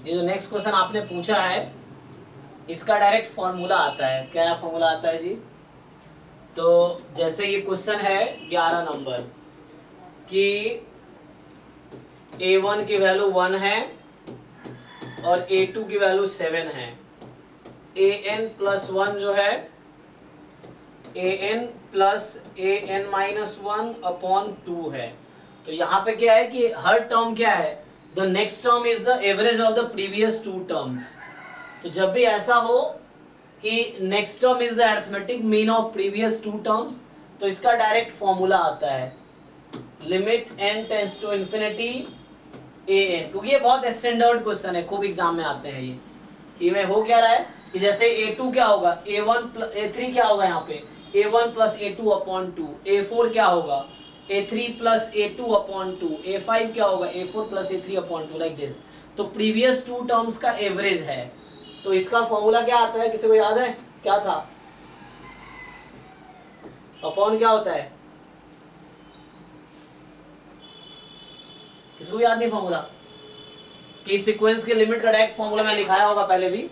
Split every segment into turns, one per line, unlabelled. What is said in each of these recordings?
ये जो next question आपने पूछा है इसका डायरेक्ट फॉर्मूला आता है। क्या फॉर्मूला आता है जी? तो जैसे ये क्वेश्चन है 11 नंबर कि A1 की वैल्यू 1 है और A2 की वैल्यू 7 है। an प्लस 1 जो है an plus an minus 1 upon 2 है। तो यहाँ पे क्या है कि हर टर्म क्या है, the next term is the average of the previous two terms. तो जब भी ऐसा हो कि next term is the arithmetic mean of previous two terms, तो इसका डायरेक्ट फॉर्मूला आता है limit n tends to infinity an, क्योंकि ये बहुत स्टैंडर्ड क्वेश्चन है, खूब एग्जाम में आते हैं ये। कि में हो क्या रहा है कि जैसे a2 क्या होगा, a3 क्या होगा यहाँ पे a1 plus a2 upon 2, a4 क्या होगा a3 plus a2 upon 2, a5 क्या होगा a4 plus a3 upon 2, like this. तो प्रीवियस टू टर्म्स का एवरेज है। तो इसका फॉर्मूला क्या आता है, किसी को याद है क्या था? अपॉन क्या होता है, किसी को याद नहीं फॉर्मूला? कि सीक्वेंस के लिमिट का डायरेक्ट फॉर्मूला मैं लिखाया होगा पहले भी।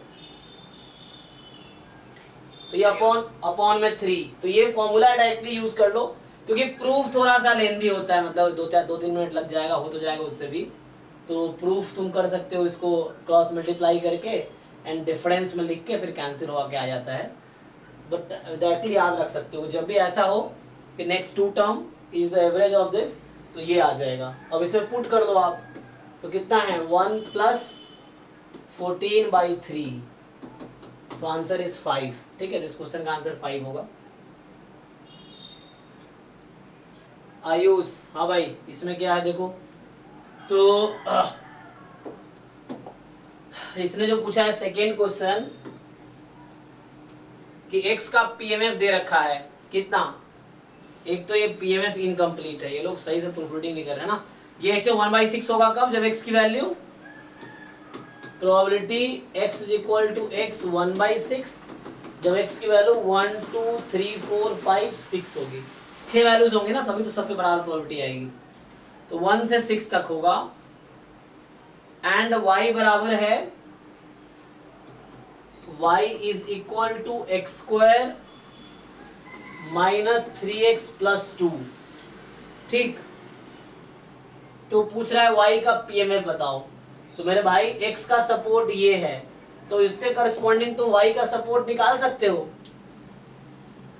तो ये अपॉन में 3, तो ये फॉर्मूला डायरेक्टली यूज कर लो, क्योंकि प्रूफ थोड़ा सा लेंदी होता है, मतलब 2-3 मिनट लग जाएगा, हो तो जाएगा उससे भी। तो प्रूफ तुम कर सकते हो इसको क्रॉस मल्टीप्लाई करके एंड डिफरेंस में लिख के फिर कैंसिल होके आ जाता है। बट डायरेक्टली याद रख सकते हो जब भी ऐसा हो कि next two term is the average of this, तो ये आ जाएगा। अब इसमें पुट कर दो आप, तो कितना है 1 प्लस 14/3, तो आंसर इज 5। ठीक है, इस क्वेश्चन का आंसर 5 होगा। आयुष, हाँ भाई इसमें क्या है देखो, तो इसने जो पूछा है सेकेंड क्वेश्चन कि x का पीएमएफ दे रखा है कितना। एक तो ये पीएमएफ इनकम्प्लीट है, ये लोग सही से प्रूफरीडिंग नहीं कर रहे ना। ये x 1/6 होगा कब, जब x की value probability x is equal to x 1/6, जब x की वैल्यू 1 2 3 4 5 6 होगी। 6 वैल्यूज होंगी ना, तभी तो सब पे बराबर प्रोबेबिलिटी आएगी। तो 1 से 6 तक होगा एंड y बराबर है y is equal to X square minus 3x plus 2। ठीक, तो पूछ रहा है y का पीएमएफ बताओ। तो मेरे भाई x का सपोर्ट ये है, तो इससे करस्पॉन्डिंग तुम y का सपोर्ट निकाल सकते हो।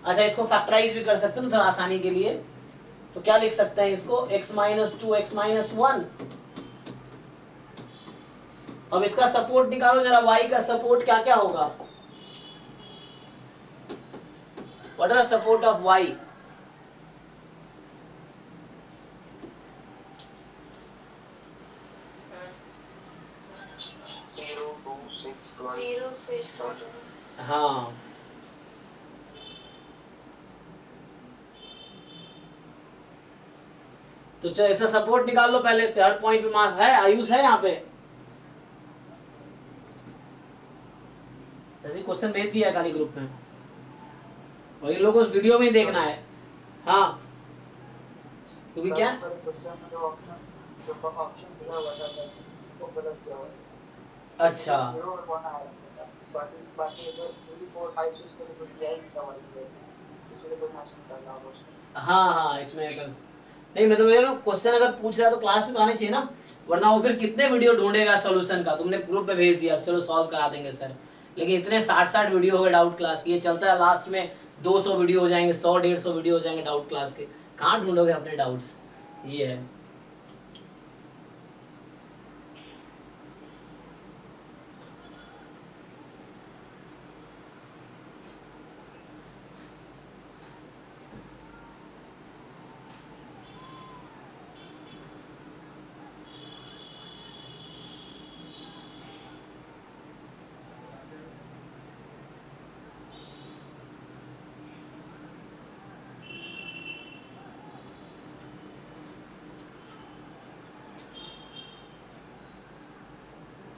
अच्छा, इसको फैक्टराइज भी कर सकते हो थोड़ा आसानी के लिए। तो क्या लिख सकते हैं इसको, x माइनस 2 x माइनस 1। अब इसका सपोर्ट निकालो जरा, y का सपोर्ट क्या क्या होगा, what are support of y?
0 से स्टार्ट।
हाँ, तो चलो इसका सपोर्ट निकाल लो पहले, थर्ड पॉइंट पे मार्क्स है। आयुष है यहाँ पे, ऐसे क्वेश्चन भेज दिया है खाली ग्रुप में, और इन लोगों को उस वीडियो में ही देखना है। हाँ, क्योंकि क्या अच्छा हाँ हाँ, इसमें नहीं, मतलब ये क्वेश्चन अगर पूछ रहा है तो क्लास में तो आने चाहिए ना, वरना वो फिर कितने वीडियो ढूंढेगा सोल्यूशन का। तुमने ग्रुप पे भेज दिया, चलो सॉल्व करा देंगे सर, लेकिन इतने 60 वीडियो हो गए डाउट क्लास की, ये चलता है लास्ट में 200 वीडियो हो जाएंगे, 100-150 वीडियो हो जाएंगे डाउट क्लास के। कहाँ ढूंढोगे अपने डाउट्स, ये है।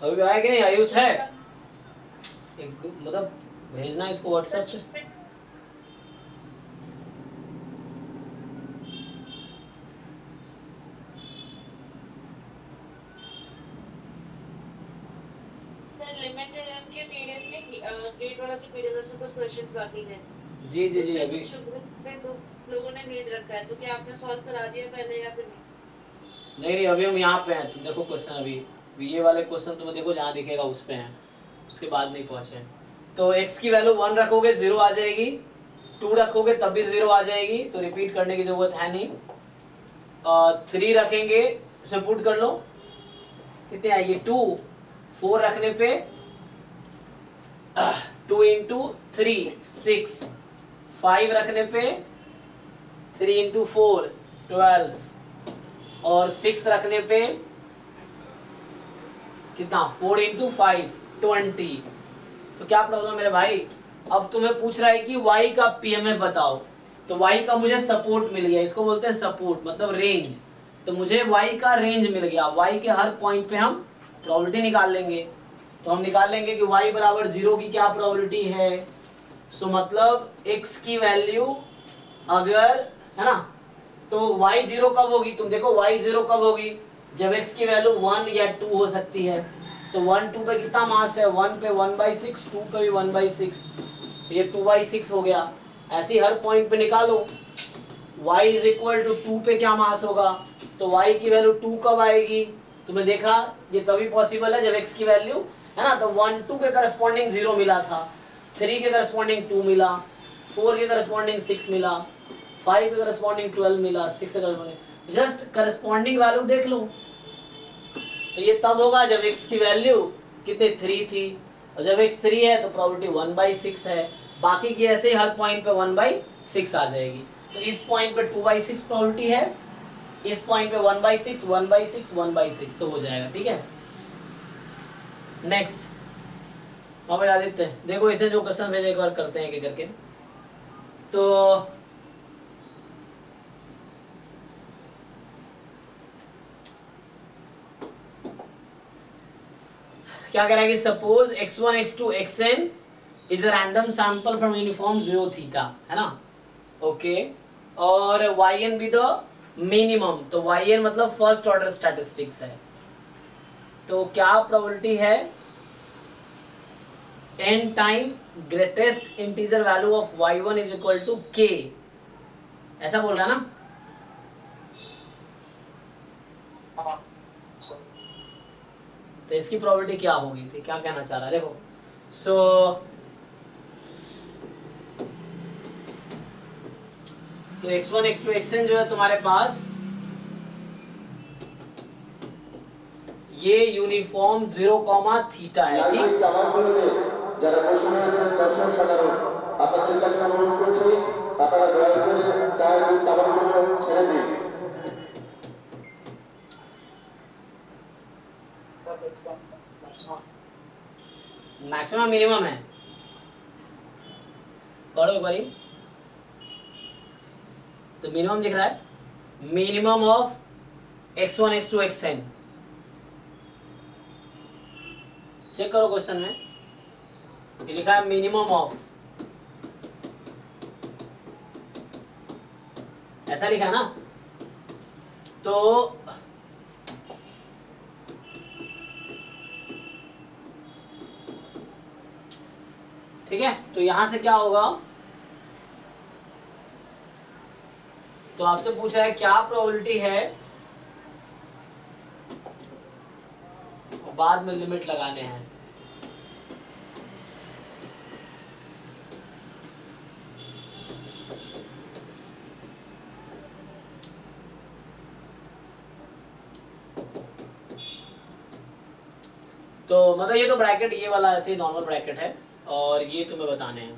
अभी भी आया कि नहीं, आयुष है? एक मतलब भेजना इसको व्हाट्सएप पे।
गेट वाला जो पीरियड है कुछ क्वेश्चंस बाकी हैं।
जी जी जी अभी
लोगों ने भेज रखा है, तो क्या आपने सॉल्व करा दिया पहले या फिर नहीं?
नहीं अभी हम यहाँ पे हैं। तुम देखो क्वेश्चन अभी ये वाले क्वेश्चन तुम्हें देखो जहाँ दिखेगा उस पे हैं, उसके बाद नहीं पहुँचे। तो x की वैल्यू 1 रखोगे 0 आ जाएगी, 2 रखोगे तब भी 0 आ जाएगी, तो रिपीट करने की जरूरत है नहीं। 3 रखेंगे इसमें पुट कर लो, कितने आएगी 2, 4 रखने पे 2 इंटू 3 6, 5 रखने पे 3 इंटू 4 12, और 6 रखने पे कितना 4 इंटू 5 20। तो क्या प्रॉब्लम मेरे भाई, अब तुम्हें पूछ रहा है कि y का पीएमएफ बताओ, तो y का मुझे सपोर्ट मिल गया, इसको बोलते हैं सपोर्ट मतलब रेंज। तो मुझे y का रेंज मिल गया, y के हर पॉइंट पे हम प्रोबेबिलिटी निकाल लेंगे। तो हम निकाल लेंगे कि y बराबर 0 की क्या प्रोबेबिलिटी है। सो मतलब x की वैल्यू अगर है ना, तो y 0 कब होगी, तुम देखो y 0 कब होगी, जब x की वैल्यू 1 या 2 हो सकती है। तो 1 2 पे कितना मास है, 1 पे 1/6, 2 पे भी 1/6, ये 2/6 हो गया। ऐसे ही हर पॉइंट पे निकालो, y इज इक्वल टू 2 पे क्या मास होगा, तो y की वैल्यू 2 कब आएगी, तुमने देखा ये तभी पॉसिबल है जब x की वैल्यू है ना, तो 1 2 के करस्पॉन्डिंग 0 मिला था, 3 के करस्पॉन्डिंग 2 मिला, 4 के करस्पॉन्डिंग 6 मिला, 5 के करस्पॉन्डिंग 12 मिला, 6 के करस्पॉन्डिंग, जस्ट करस्पॉन्डिंग वैल्यू देख लो। तो ये तब होगा जब x की वैल्यू कितने 3 थी, और जब x 3 है तो प्रोबेबिलिटी 1/6 है। बाकी की ऐसे ही हर पॉइंट पे 1/6 आ जाएगी। तो इस पॉइंट पे 2/6 प्रोबेबिलिटी है, इस पॉइंट पे 1/6 1/6 1/6, तो हो जाएगा। ठीक है, नेक्स्ट भाई आदित्य देखो इसे जो क्वेश्चन भेजे एक बार करते हैं कि करके। तो क्या कह रहा है कि suppose x1 x2 xn is a random sample from uniform 0 थीटा, है ना, ओके, और yn भी द मिनिमम, तो yn मतलब फर्स्ट ऑर्डर स्टैटिस्टिक्स है। तो क्या प्रोबेबिलिटी है n time greatest integer value of y1 is equal to k, ऐसा बोल रहा है ना। तो इसकी प्रोबेबिलिटी क्या होगी, थी क्या कहना चाह रहा है, देखो सो तो x1 x2 xn जो है तुम्हारे पास ये यूनिफॉर्म 0, थीटा है, ठीक।
যারা বসে আছেন দর্শক সাধারণ আপনাদের কাছে অনুরোধ করছি আপনারা দয়া করে টায়ার টাওয়ারগুলো ছেড়ে দিন।
मैक्सिमम मिनिमम है, पढ़ो एक बारी। तो मिनिमम दिख रहा है, minimum of x1 x2 xn, check करो क्वेश्चन में ये लिखा है मिनिमम ऑफ, ऐसा लिखा है ना। तो ठीक है, तो यहां से क्या होगा, तो आपसे पूछा है क्या प्रोबेबिलिटी है, और बाद में लिमिट लगाने हैं। तो मतलब ये तो ब्रैकेट ये वाला ऐसे ही नॉर्मल ब्रैकेट है, और ये तुम्हें बताने हैं।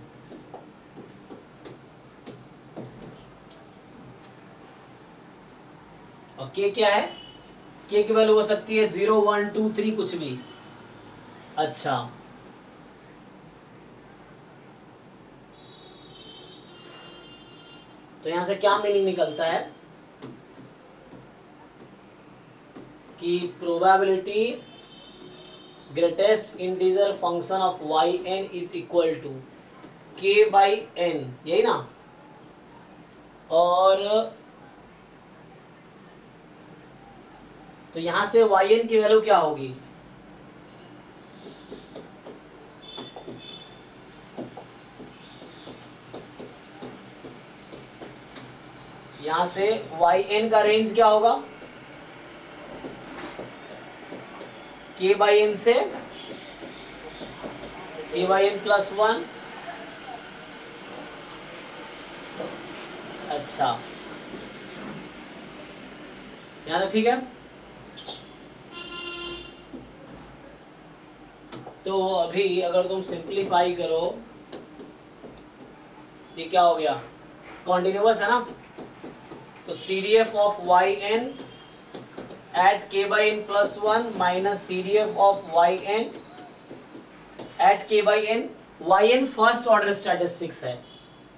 और के क्या है, के की वैल्यू हो सकती है 0 1 2 3 कुछ भी। अच्छा तो यहां से क्या मीनिंग निकलता है कि probability greatest integer function of yn is equal to k by n, यही ना। और तो यहां से yn की वैल्यू क्या होगी, यहां से yn का रेंज क्या होगा, k/n से k/n+1। अच्छा, यहां तक ठीक है। तो अभी अगर तुम सिंप्लीफाई करो, ये क्या हो गया, कॉन्टिन्यूअस है ना, तो CDF of yn at k/n+1 minus CDF of yn at k/n। yn first order statistics है,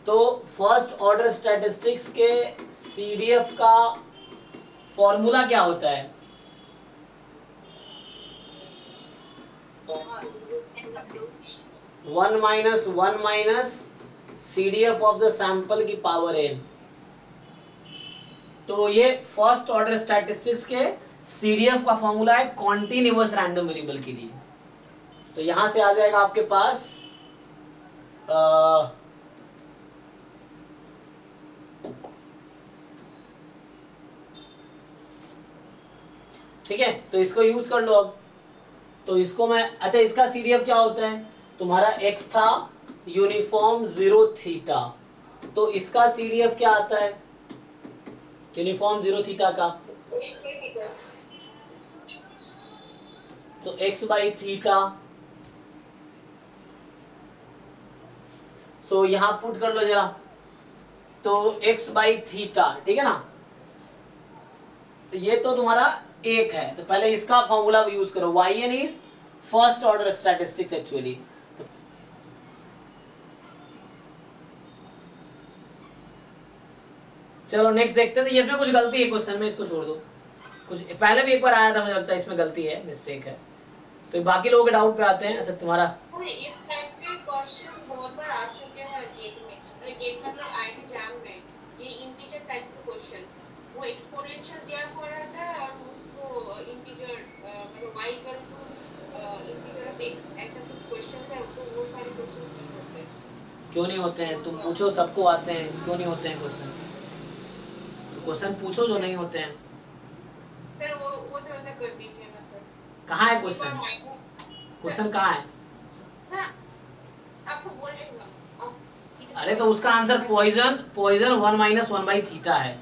तो फर्स्ट ऑर्डर स्टैटिस्टिक्स के CDF का फॉर्मूला क्या होता है, one minus CDF of the sample की पावर n। तो ये फर्स्ट ऑर्डर स्टैटिस्टिक्स के CDF का फॉर्मूला है कॉन्टिन्यूअस रैंडम वेरिएबल के लिए। तो यहां से आ जाएगा आपके पास ठीक है, तो इसको यूज कर लो अब। तो इसको मैं, अच्छा इसका CDF क्या होता है, तुम्हारा x था यूनिफॉर्म 0 थीटा, तो इसका CDF क्या आता है यूनिफॉर्म 0 थीटा का, तो x/थीटा। सो यहां पुट कर लो जरा, तो x/थीटा, ठीक है ना, ये तो तुम्हारा एक है, तो पहले इसका फॉर्मूला यूज करो, yn is first order statistics actually. चलो नेक्स्ट देखते हैं, इसमें कुछ गलती है क्वेश्चन में, इसको छोड़ दो। कुछ पहले भी एक बार आया था, मुझे लगता है इसमें गलती है, मिस्टेक है, तो बाकी लोगों के डाउट पे आते हैं। अच्छा तुम्हारा
इस टाइप के क्वेश्चन बहुत बार आ चुके हैं गेट में, गेट मतलब आए एग्जाम में, ये इंटीजर टाइप के क्वेश्चन, वो एक्सपोनेंशियल दिया हुआ रहता है और उसको इंटीजर मतलब y equal to integer of x, ऐसा कुछ क्वेश्चन है, तो वो सारे क्वेश्चन नहीं होते।
क्यों नहीं होते हैं, तुम पूछो, सबको आते हैं, क्यों नहीं होते हैं क्वेश्चन, तो क्वेश्चन पूछो जो नहीं होते हैं।
सर वो थोड़ा सा कर दीजिए ना सर।
कहाँ है क्वेश्चन, क्वेश्चन कहाँ है,
सर आपको बोल रही हूँ।
अरे तो उसका आंसर पॉइजन 1-1/थीटा है,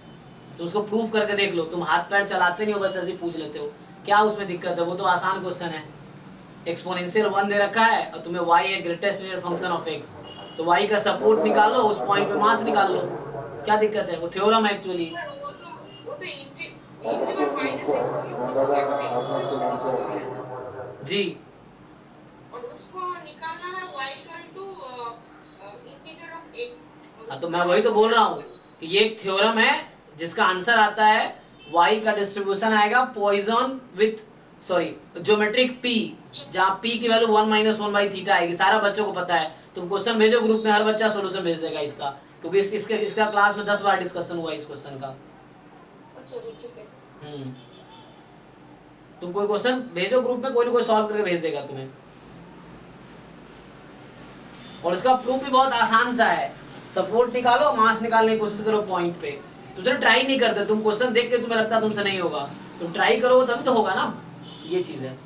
तो उसको प्रूफ करके देख लो। तुम हाथ पैर चलाते नहीं हो, बस ऐसे पूछ लेते हो, क्या उसमें दिक्कत है, वो तो आसान क्वेश्चन है। एक्सपोनेंशियल 1 दे रखा है और तुम्हें y है greatest linear function of x, तो y का सपोर्ट निकालो, उस पॉइंट पे मास निकाल लो, क्या दिक्कत है, वो थ्योरम है एक्चुअली।
वो तो इंटीजर माइनस
जी,
और उसको निकालना है y equal to integer of x।
हाँ तो मैं वही तो बोल रहा हूँ कि ये एक थ्योरम है जिसका आंसर आता है y का डिस्ट्रीब्यूशन आएगा पॉइजन विथ ज्योमेट्रिक p, जहाँ p की वैल्यू 1-1/थीटा आएगी, सारा बच्चों को पता है। तुम क्वेश्चन भेजो ग्रुप में, हर बच्चा सॉल्यूशन भेज देगा इसका, क्योंकि इसका क्लास में 10 बार डिस्कशन हुआ इस क्वेश्चन का। तुम कोई क्वेश्चन भेजो ग्रुप में, कोई ना कोई सॉल्व करके भेज देगा तुम्हें, और इसका प्रूफ भी बहुत आसान सा है। सपोर्ट निकालो, मास निकालने की कोशिश करो पॉइंट पे, तो तुम ट्राई नहीं करते, तुम क्वेश्चन देख के तुम्हें लगता है तुमसे नहीं होगा, तुम ट्राई करो तभी तो होगा ना, ये चीज है।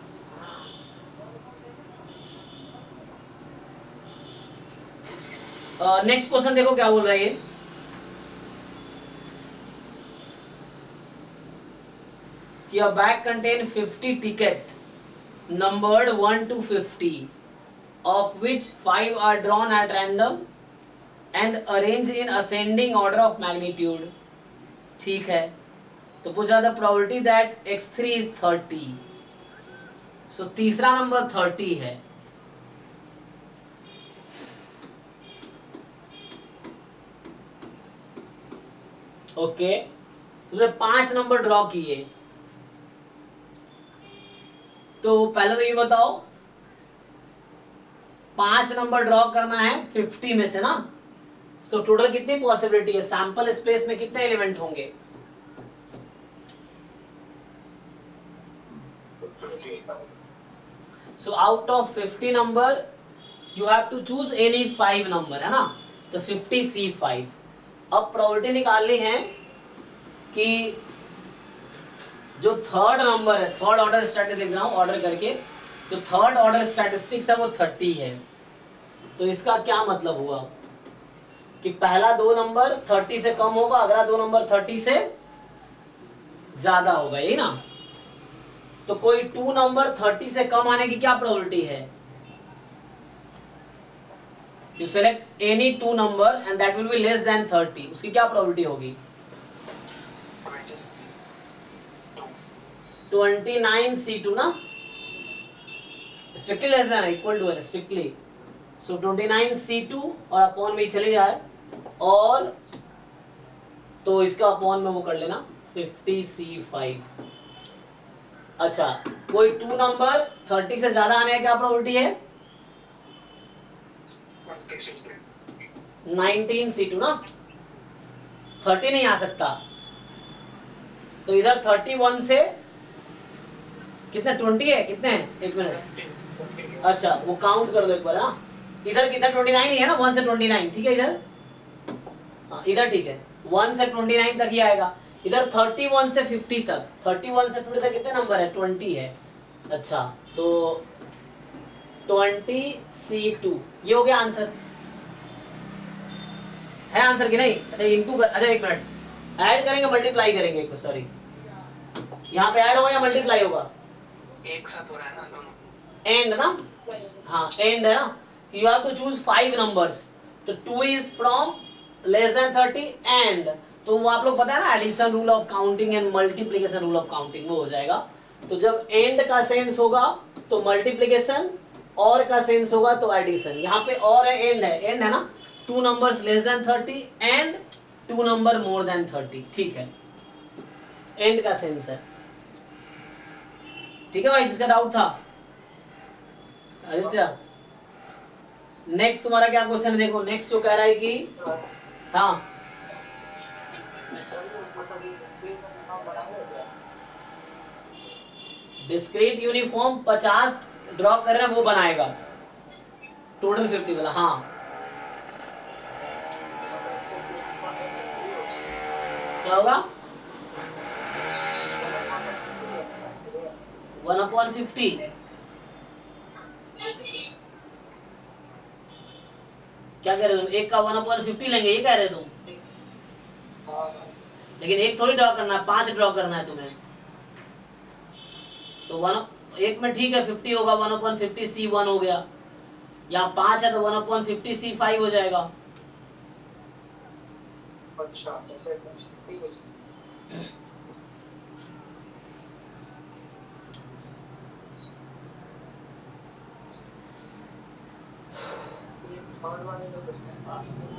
नेक्स्ट क्वेश्चन देखो क्या बोल रहा है ये, कि a bag contain 50 ticket numbered 1 to 50, of which 5 are drawn at random and arranged in ascending order of magnitude। ठीक है, तो पूछ रहा था probability that x3 is 30, so तीसरा नंबर 30 है। ओके, तुमने 5 नंबर ड्रॉ किए, तो पहले तो ये बताओ 5 नंबर ड्रॉ करना है 50 में से ना, सो टोटल कितनी पॉसिबिलिटी है, सैंपल स्पेस में कितने एलिमेंट होंगे, so out of 50 number you have to choose any 5 number, है ना, तो 50 C5। अब प्रोबेबिलिटी निकालनी है कि जो थर्ड नंबर है, थर्ड ऑर्डर स्टैटिस्टिक्स लिख रहा हूं ऑर्डर करके, जो थर्ड ऑर्डर स्टैटिस्टिक्स है वो 30 है। तो इसका क्या मतलब हुआ कि पहला दो नंबर 30 से कम होगा, अगला दो नंबर 30 से ज्यादा होगा, यही ना। तो कोई टू नंबर 30 से कम आने की क्या प्रोबेबिलिटी है? You select any two number and that will be less than 30, उसकी क्या प्रोबेबिलिटी होगी? 29C2 ना, strictly less than equal to है स्ट्रिक्टली। सो 29C2 और अपॉन में चले जाए, और तो इसका अपॉन में वो कर लेना 50C5। अच्छा, कोई टू नंबर 30 से ज्यादा आने की क्या प्रोबेबिलिटी है? 19C2 ना, 30 नहीं आ सकता। तो इधर 31 से कितने 20 है, कितने हैं, एक मिनट, अच्छा वो काउंट कर दो एक बार। हाँ, इधर कितना 29 ही है ना, 1 से 29, ठीक है इधर, हाँ इधर ठीक है, 1 से 29 तक ही आएगा। इधर 31 से 50 तक, 31 से 50 तक कितने नंबर है? 20 है। अच्छा, तो 20C2 ये हो गया आंसर, है आंसर कि नहीं? अच्छा इनटू कर, अच्छा एक मिनट, ऐड करेंगे मल्टीप्लाई करेंगे, एक सॉरी, यहाँ पे ऐड होगा या मल्टीप्लाई होगा?
एक साथ हो रहा है ना दोनों,
एंड ना, हाँ एंड है ना, you have to choose 5 numbers, तो 2 is from less than 30 and, तो वो आप लोग पता है ना addition rule of counting and multiplication rule of counting, वो हो जाएगा। तो जब एंड का सेंस होगा तो मल्टीप्लिकेशन, और का सेंस होगा तो एडिशन। यहाँ पे और है, एंड है, एंड है ना, 2 numbers less than 30 and 2 number more than 30, ठीक है, एंड का सेंस है। ठीक है भाई, जिसका डाउट था। आदित्य, नेक्स्ट तुम्हारा क्या क्वेश्चन है? देखो नेक्स्ट जो कह रहा है कि, हाँ डिस्क्रीट यूनिफॉर्म 50 ड्रॉ कर रहे हैं, वो बनाएगा टोटल 50 वाला। हाँ क्या होगा? 1/50 क्या कह रहे हो तुम? एक का 1/50 लेंगे, ये कह रहे हो तुम? लेकिन एक थोड़ी ड्रॉ करना है, 5 ड्रॉ करना है तुम्हें। तो एक में ठीक है 50 होगा, 1/50C1 हो गया, यहाँ 5 है तो 1/50C5 हो जाएगा।
अच्छा ठीक है।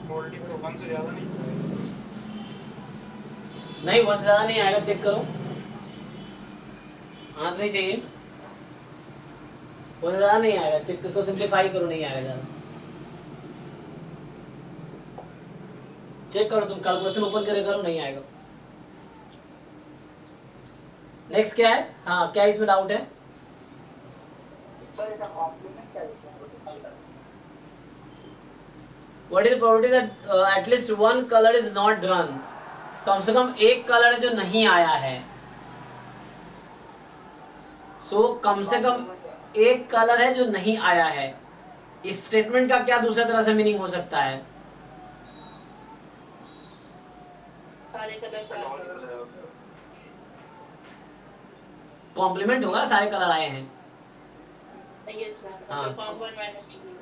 मल्टीपल 1 से ज्यादा
नहीं, 1 से ज्यादा नहीं आएगा, चेक करो, आना तो नहीं चाहिए, 1 से ज्यादा नहीं आएगा, चेक इसको सिंप्लीफाई करो, नहीं आएगा ज्यादा, चेक करो, तुम कैलकुलेशन ओपन करके करो, नहीं आएगा। नेक्स्ट क्या है? हाँ क्या इसमें डाउट है? What is the probability that at least one color is not drawn? कम से कम एक कलर जो नहीं आया है, सो कम से कम एक कलर है जो नहीं आया है। इस स्टेटमेंट का क्या दूसरा तरह से मीनिंग हो सकता है?
सारे कलर
कॉम्प्लीमेंट होगा, सारे कलर आए हैं,
यस सर,
हाँ।
फॉर्म 1 माइनस 2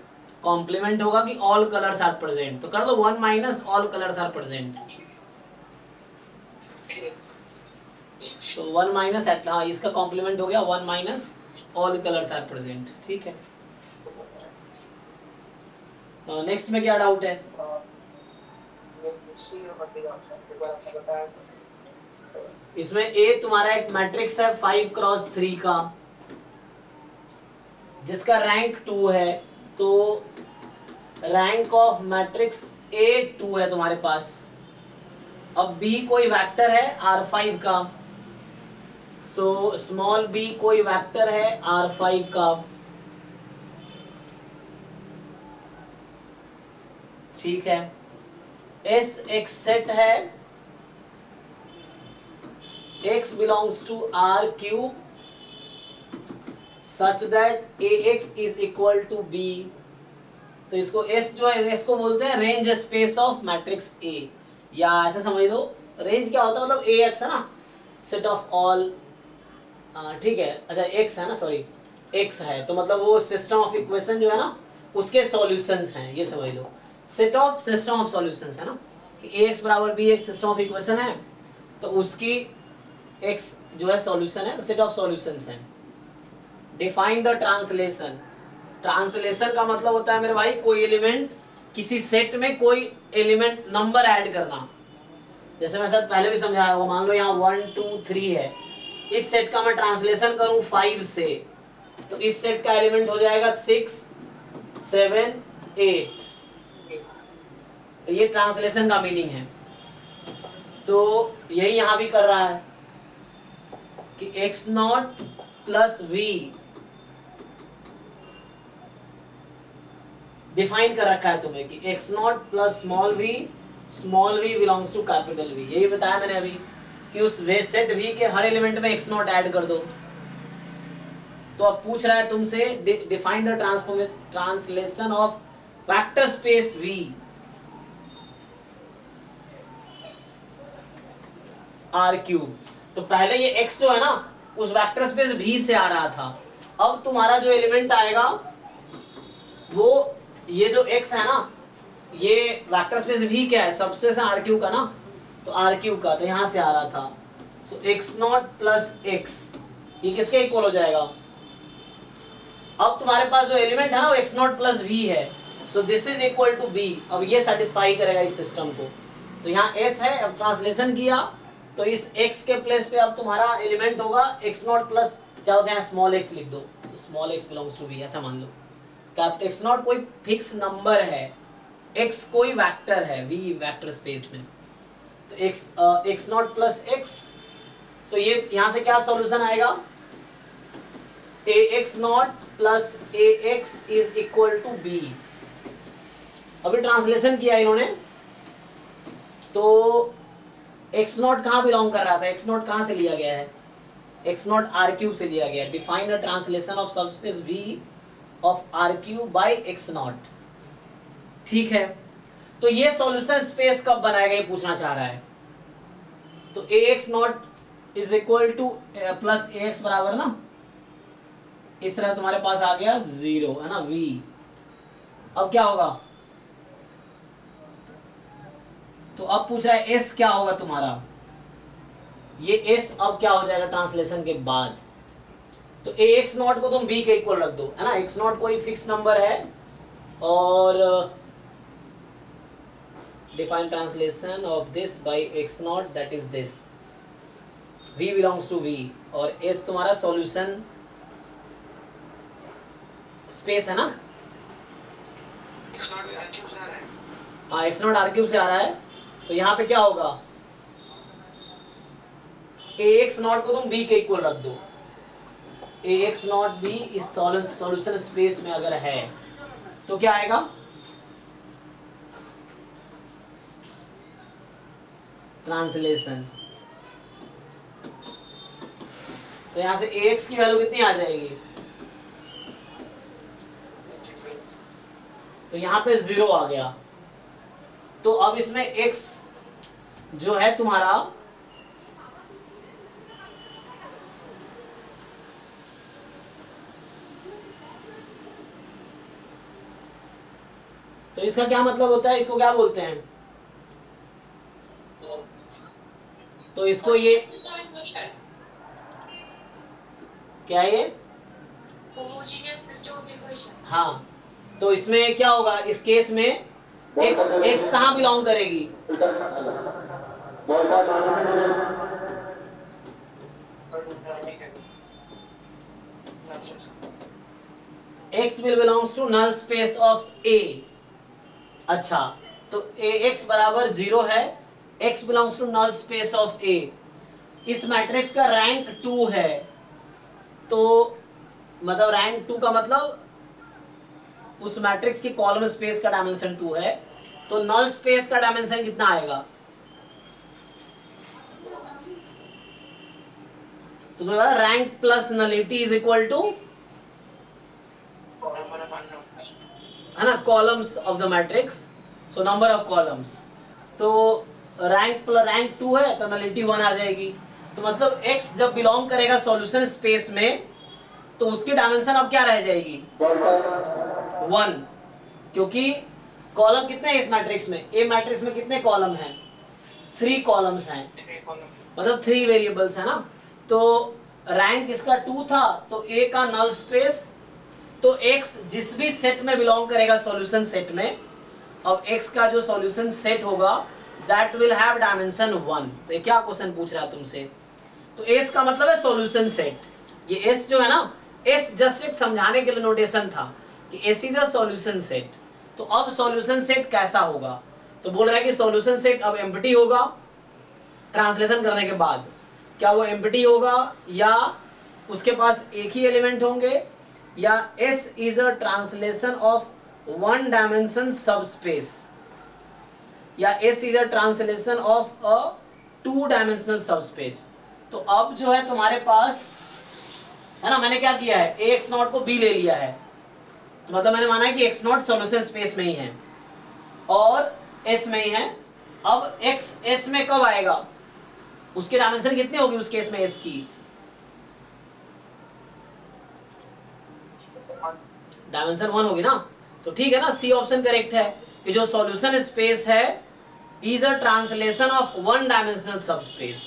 कॉम्प्लीमेंट होगा कि ऑल कलर्स आर प्रेजेंट, तो कर दो 1 minus all colours are present, तो 1 माइनस एट, हाँ इसका कॉम्प्लीमेंट हो गया 1 minus all colours are present, ठीक है। नेक्स्ट में क्या डाउट है? इसमें ए तुम्हारा एक मैट्रिक्स है 5x3 का, जिसका रैंक 2 है, तो रैंक ऑफ मैट्रिक्स ए 2 है तुम्हारे पास। अब बी कोई वेक्टर है R5 का, सो स्मॉल बी कोई वेक्टर है R5 का, ठीक है। एस एक सेट है x belongs to R cube such that ax is equal to b। तो इसको s जो है, s को बोलते हैं range space of matrix A, या ऐसे समझ लो रेंज क्या होता है, मतलब ax है ना, सेट ऑफ ऑल, ठीक है, अच्छा x है ना, सॉरी x है, तो मतलब वो सिस्टम ऑफ इक्वेशन जो है ना उसके सॉल्यूशंस हैं, ये समझ लो, set of system of solutions है ना, कि ax बराबर b एक सिस्टम ऑफ इक्वेशन है, तो उसकी x जो है सॉल्यूशन है, सेट ऑफ सॉल्यूशंस हैं। डिफाइन द ट्रांसलेशन, ट्रांसलेशन का मतलब होता है मेरे भाई कोई एलिमेंट, किसी सेट में कोई एलिमेंट नंबर ऐड करना। जैसे मैं शायद पहले भी समझाया होगा, मान लो यहाँ 1 2 3 है, इस सेट का मैं ट्रांसलेशन करूं 5 से, तो इस सेट का एलिमेंट हो जाएगा 6 7 8। तो ये ट्रांसलेशन का मीनिंग है। तो यही यहां भी कर रहा है कि x not plus v define कर रखा है तुम्हें कि x not plus small v belongs to capital V। यही बताया मैंने अभी कि उस सेट V के हर एलिमेंट में x नॉट ऐड कर दो। तो अब पूछ रहा है तुमसे define the translation of vector space V R cube. तो पहले ये x जो है ना उस वेक्टर स्पेस V से आ रहा था, अब तुम्हारा जो एलिमेंट आएगा वो ये जो x है ना, ये वेक्टर स्पेस V क्या है, सबस्पेस R क्यूब का ना, तो R क्यूब का, तो यहां से आ रहा था, तो x नॉट प्लस x ये किसके इक्वल हो जाएगा, अब तुम्हारे पास जो एलिमेंट है ना वो x नॉट प्लस v है, so this is equal to b। अब ये सेटिस्फाई करेगा इस सिस्टम को, तो यहाँ s है, अब ट्रांसलेशन किया तो इस x के प्लेस पे अब तुम्हारा एलिमेंट होगा x नॉट प्लस, चाहो तो स्मॉल x लिख दो, तो small x belongs to v ऐसा मान लो। कैपिटल x नॉट कोई फिक्स नंबर है, x कोई वेक्टर है v वेक्टर स्पेस में, तो x नॉट प्लस x, तो ये यहाँ से क्या सॉल्यूशन आएगा, ax not plus ax is equal to b। अभी ट्रांसलेशन किया इन्होंने, तो x नॉट कहाँ बिलोंग कर रहा था, x नॉट कहाँ से लिया गया है, x नॉट r क्यूब से लिया गया है। Define the translation of subspace v of r cube by x not, ठीक है। तो ये सॉल्यूशन स्पेस कब बनाएगा ये पूछना चाह रहा है। तो ax not is equal two plus ax बराबर ना, इस तरह तुम्हारे पास आ गया 0 है ना v। अब क्या होगा, तो अब पूछ रहा है s क्या होगा तुम्हारा, ये s अब क्या हो जाएगा ट्रांसलेशन के बाद, तो ax नॉट को तुम b के इक्वल रख दो, है ना, x नॉट कोई फिक्स नंबर है, और define translation of this by x not that is this, v belongs to v, और s तुम्हारा सॉल्यूशन स्पेस है ना,
x नॉट R क्यूब से आ रहा है।
हाँ x नॉट R क्यूब से आ रहा है, तो यहाँ पे क्या होगा, ax नॉट को तुम b के इक्वल रख दो, ax नॉट b इस सॉल्यूशन स्पेस में अगर है तो क्या आएगा, ट्रांसलेशन, तो यहाँ से ax की वैल्यू कितनी आ जाएगी, तो यहाँ पे 0 आ गया। तो अब इसमें x जो है तुम्हारा तो इसका क्या मतलब होता है, इसको क्या बोलते हैं, तो इसको ये क्या है ये,
homogeneous system of equation।
हाँ, तो इसमें क्या होगा, इस केस में x कहाँ बिलोंग करेगी, x will belongs to null space of A। अच्छा, तो ax बराबर 0 है, x belongs to null space of A, इस मैट्रिक्स का रैंक 2 है, तो मतलब रैंक 2 का मतलब उस मैट्रिक्स की कॉलम स्पेस का डायमेंशन 2 है, तो नल स्पेस का डायमेंशन कितना आएगा, तो तुम्हें पता rank plus nullity is equal to
Number of unknowns.
है ना columns of the matrix, so number of columns. तो रैंक 2 है तो नलिटी 1 आ जाएगी। तो मतलब x जब बिलोंग करेगा सॉल्यूशन स्पेस में तो उसकी डायमेंशन अब क्या रह जाएगी 1, क्योंकि कॉलम कितने हैं इस मैट्रिक्स में, ए मैट्रिक्स में कितने कॉलम हैं 3 कॉलम्स हैं,
3 column.
मतलब 3 वेरिएबल्स है ना। तो रैंक इसका 2 था तो ए का नल स्पेस, तो x जिस भी सेट में बिलोंग करेगा सॉल्यूशन सेट में, अब x का जो सॉल्यूशन सेट होगा दैट विल हैव डायमेंशन 1। तो ये क्या क्वेश्चन पूछ रहा है तुमसे, तो s का मतलब है सॉल्यूशन सेट। ये s जो है ना, s जस्ट एक समझाने के लिए नोटेशन था कि s is a solution set. तो अब सॉल्यूशन सेट कैसा होगा, तो बोल रहा है कि सॉल्यूशन सेट अब एम्प्टी होगा ट्रांसलेशन करने के बाद। क्या वो एम्प्टी होगा या उसके पास एक ही एलिमेंट होंगे, या S is a translation of one dimension subspace, या S is a translation of a two dimensional subspace। तो अब जो है तुम्हारे पास है ना, मैंने क्या किया है ax नॉट को b ले लिया है, तो मतलब मैंने माना है कि x नॉट सॉल्यूशन स्पेस में ही है और s में ही है। अब x s में कब आएगा, उसकी डायमेंशन कितनी होगी उस केस में s की, डायमेंशन 1 होगी ना। तो ठीक है ना, सी ऑप्शन करेक्ट है कि जो सॉल्यूशन स्पेस है is a translation of one dimensional subspace.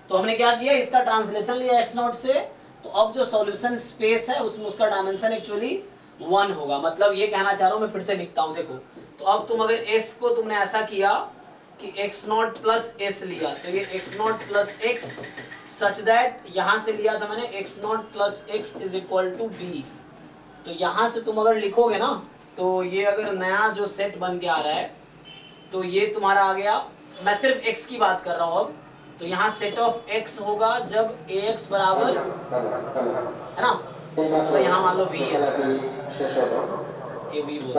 तो हमने क्या किया, इसका ट्रांसलेशन लिया x नॉट से, तो अब जो सॉल्यूशन स्पेस है उसमें उसका डायमेंशन एक्चुअली 1 होगा। मतलब ये कहना चाह रहा हूं, मैं फिर से लिखता हूं, देखो। तो अब तुम अगर s को तुमने ऐसा किया कि x नॉट प्लस s लिया, तो ये x not plus x such that यहां से लिया था मैंने x not plus x is equal to b। तो यहां से तुम अगर लिखोगे ना, तो ये अगर नया जो सेट बन के आ रहा है तो ये तुम्हारा आ गया, मैं सिर्फ x की बात कर रहा हूं अब। तो यहाँ सेट ऑफ x होगा जब ax बराबर है ना, तो यहाँ मान लो v है सपोज, ये v बोल,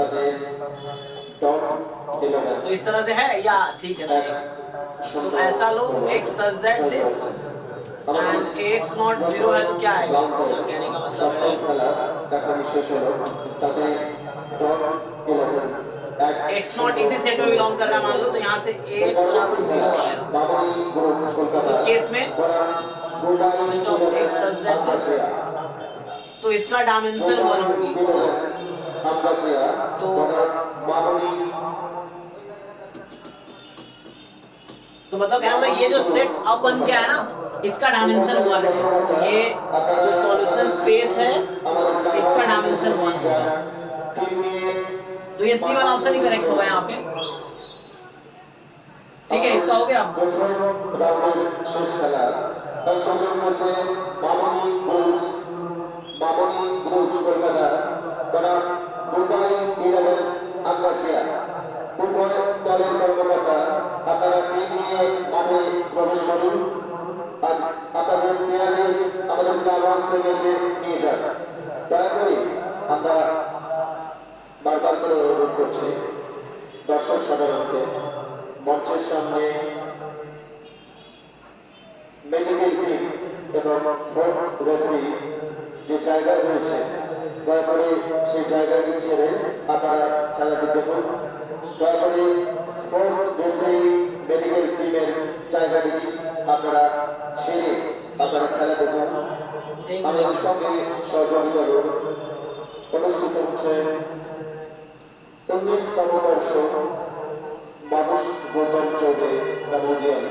तो इस तरह से है या ठीक है ना x। तो ऐसा लो x such that this and ax not 0 है तो क्या आएगा, कहने का मतलब है x नॉट इसी सेट में बिलोंग कर रहा है मान लो, तो यहाँ से ax बराबर 0 आया। तो उस केस में set of x such that this, तो इसका डायमेंशन 1 होगी। तो मतलब क्या मतलब ये जो सेट अब बन के आया ना, इसका डायमेंशन 1 है। तो ये जो सॉल्यूशन स्पेस है इसका डायमेंशन 1 होगा। तो ये सी वाला ऑप्शन ही करेक्ट होगा यहाँ पे, ठीक है। इसका हो गया।
দলের কর্মকর্তা আপনারা টিম নিয়ে মাঠে প্রবেশ করুন আর আপনাদের প্লেয়ার লিস্ট আমাদের ক্লাব হাউস থেকে এসে নিয়ে যান। দয়া করে আমরা বারবার করে অনুরোধ করছি দর্শক সাধারণকে মঞ্চের সামনে মেডিকেল টিম এবং ফোর্থ রেফারি যে জায়গায় রয়েছে দয়া করে সেই জায়গাটি ছেড়ে আপনারা খেলাটি দেখুন। দয়া করে ফোর্থ রেফারি মেডিকেল টিমের জায়গাটি আপনারা ছেড়ে আপনারা খেলা দেখুন। আমাদের সঙ্গে সহযোগিতা করুন। অনুষ্ঠিত হচ্ছে 19তম বর্ষ মানুষ গৌতম চৌধুরী মেমোরিয়াল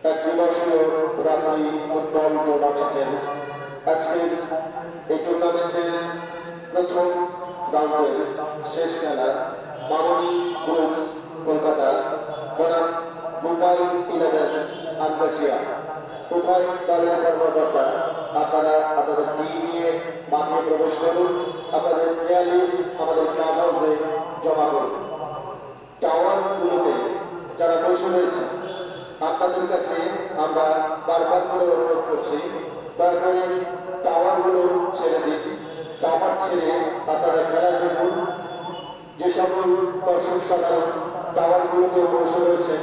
এক দিবসীয় রাত্রি ফুটবল টুর্নামেন্টের আজকের এই টুর্নামেন্টের প্রথম রাউন্ডের শেষ খেলা মামনি গ্রুপস কলকাতা বনাম মুম্বাই 11 আনকাশিয়া। উভয় দলের কর্মকর্তা আপনারা আপনাদের টিম নিয়ে মাঠে প্রবেশ করুন। আপনাদের প্লেয়ার লিস্ট আমাদের ক্লাব হাউসে জমা করুন। টাওয়ারগুলোতে যারা বসে রয়েছে আপনাদের কাছে আমরা বারবার করে অনুরোধ করছি দয়া করে টাওয়ারগুলো ছেড়ে দিন। টাওয়ার ছেড়ে আপনারা খেলা দেখুন। যে সকল দর্শক সাধারণ টাওয়ারগুলোতে বসে রয়েছে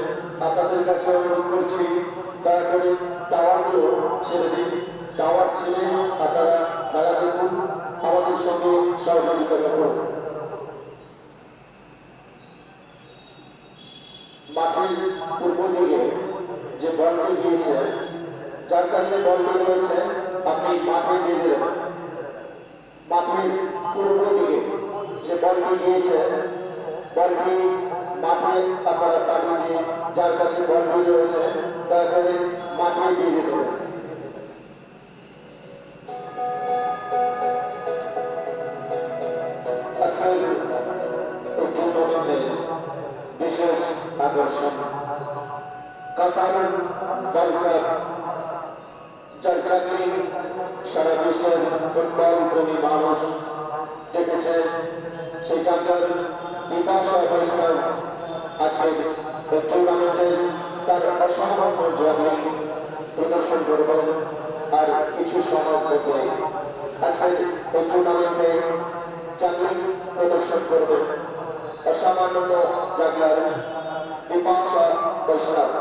আপনাদের কাছে অনুরোধ করছি দয়া করে টাওয়ারগুলো ছেড়ে দিন। টাওয়ার ছেড়ে আপনারা খেলা দেখুন, আমাদের সঙ্গে সহযোগিতা করুন। মাঠের পূর্ব দিকে যে বলটি গিয়েছে, যার কাছে বলটি রয়েছে আপনি মাঠে দিয়ে দেবেন। মাঠের পূর্ব দিকে যে বলটি গিয়েছে, বলটি মাঠে আপনারা পাঠিয়ে দিয়ে, যার কাছে বলটি রয়েছে দয়া করে মাঠে দিয়ে দিতে হবে। আজকের এই টুর্নামেন্টের বিশেষ আকর্ষণ কাতার ওয়ার্ল্ড কাপ, যার চাকরি সারা বিশ্বের ফুটবল প্রেমী মানুষ দেখেছে। সেই চাকর বিপাশা বৈষ্ণব আজকে এই টুর্নামেন্টে তার অসামান্য জগিং প্রদর্শন করবেন। আর কিছু সময় মধ্যে আজকে এই টুর্নামেন্টে চাকরি প্রদর্শন করবেন অসামান্য জাগলার বিপাশা বৈষ্ণব।